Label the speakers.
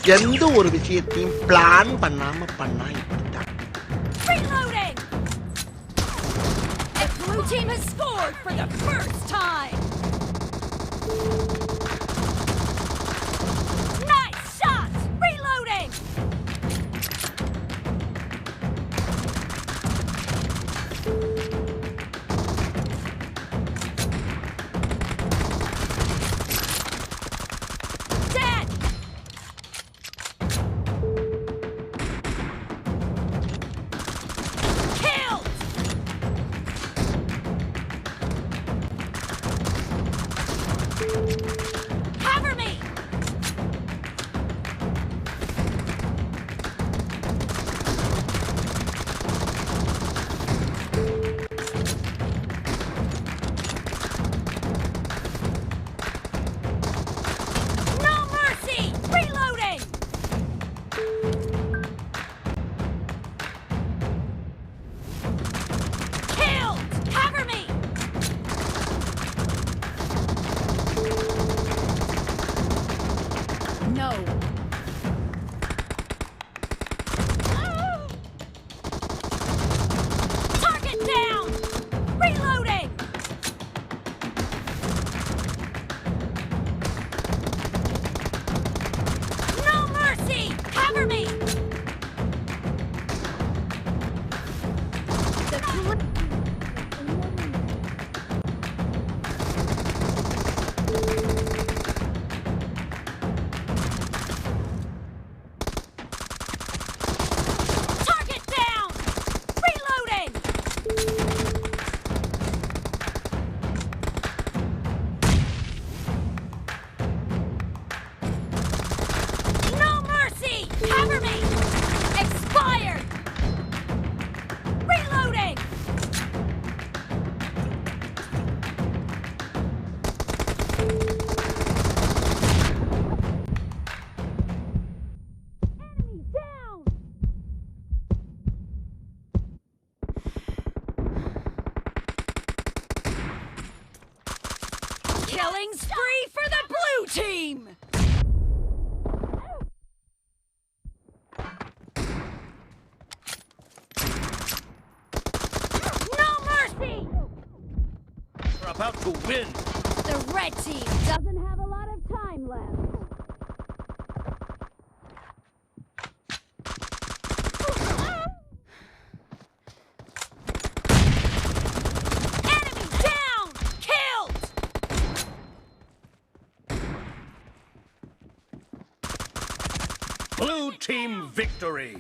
Speaker 1: எந்த ஒரு விஷயத்தையும் பிளான் பண்ணாம பண்ணா இப்படிதான்.
Speaker 2: Reloading! The blue team has scored for the first time! Nice shot! Reloading! Dead! Killed! Cover me! No mercy! Reloading! Killed! Cover me! No. Target down! Reloading! No mercy! Cover me! Target down! Reloading! No mercy! Cover me! Expired! Reloading! Enemy down! Killing spree for the blue team! No mercy!
Speaker 3: We're about to win.
Speaker 2: The red team doesn't have a lot of time left. Enemy down! Killed!
Speaker 3: Blue team victory.